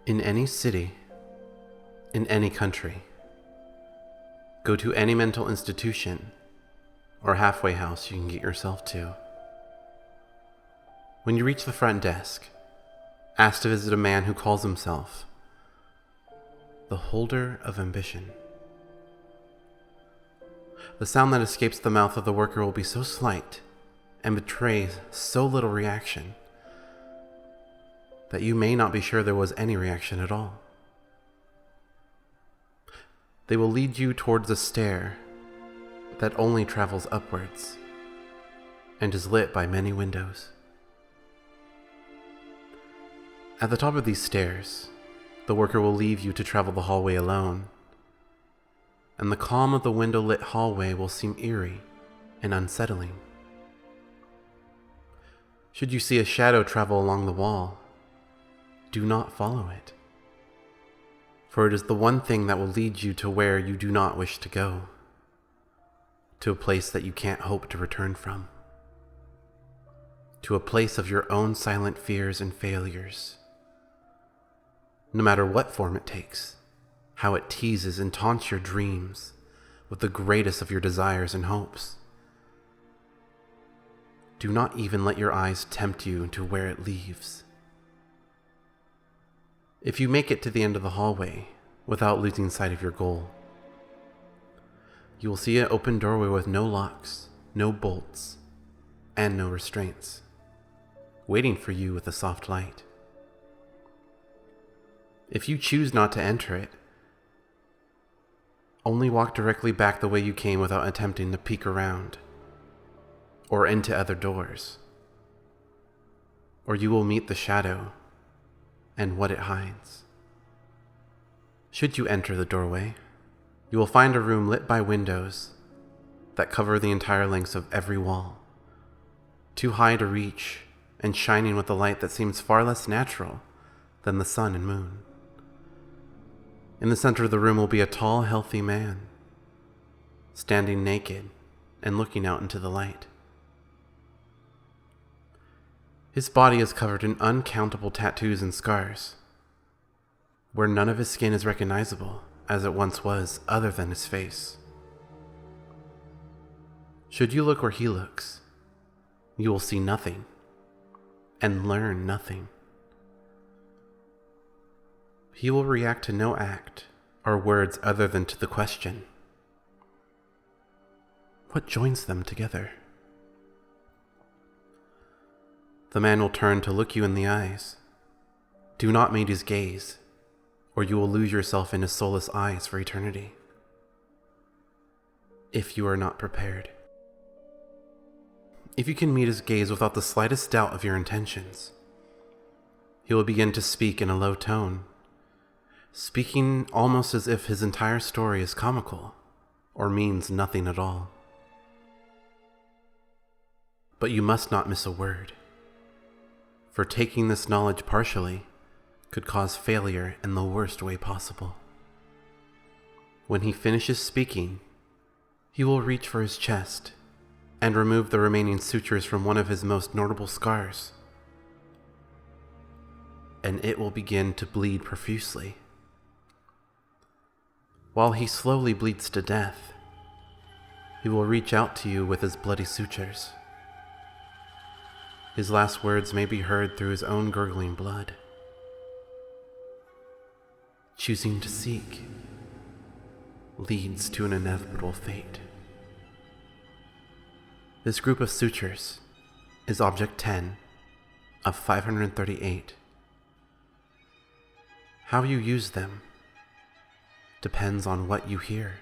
In any city, in any country, go to any mental institution or halfway house you can get yourself to. When you reach the front desk, ask to visit a man who calls himself the holder of ambition. The sound that escapes the mouth of the worker will be so slight and betrays so little reaction that you may not be sure there was any reaction at all. They will lead you towards a stair that only travels upwards and is lit by many windows. At the top of these stairs, the worker will leave you to travel the hallway alone, and the calm of the window-lit hallway will seem eerie and unsettling. Should you see a shadow travel along the wall, do not follow it, for it is the one thing that will lead you to where you do not wish to go, to a place that you can't hope to return from, to a place of your own silent fears and failures. No matter what form it takes, how it teases and taunts your dreams with the greatest of your desires and hopes. Do not even let your eyes tempt you to where it leaves. If you make it to the end of the hallway without losing sight of your goal, you will see an open doorway with no locks, no bolts, and no restraints, waiting for you with a soft light. If you choose not to enter it, only walk directly back the way you came without attempting to peek around or into other doors, or you will meet the shadow and what it hides. Should you enter the doorway, you will find a room lit by windows that cover the entire length of every wall, too high to reach and shining with a light that seems far less natural than the sun and moon. In the center of the room will be a tall, healthy man, standing naked and looking out into the light. His body is covered in uncountable tattoos and scars, where none of his skin is recognizable as it once was other than his face. Should you look where he looks, you will see nothing and learn nothing. He will react to no act or words other than to the question, what joins them together? The man will turn to look you in the eyes. Do not meet his gaze, or you will lose yourself in his soulless eyes for eternity, if you are not prepared. If you can meet his gaze without the slightest doubt of your intentions, he will begin to speak in a low tone, speaking almost as if his entire story is comical or means nothing at all. But you must not miss a word, for taking this knowledge partially could cause failure in the worst way possible. When he finishes speaking, he will reach for his chest and remove the remaining sutures from one of his most notable scars, and it will begin to bleed profusely. While he slowly bleeds to death, he will reach out to you with his bloody sutures. His last words may be heard through his own gurgling blood. Choosing to seek leads to an inevitable fate. This group of sutures is Object 10 of 538. How you use them depends on what you hear.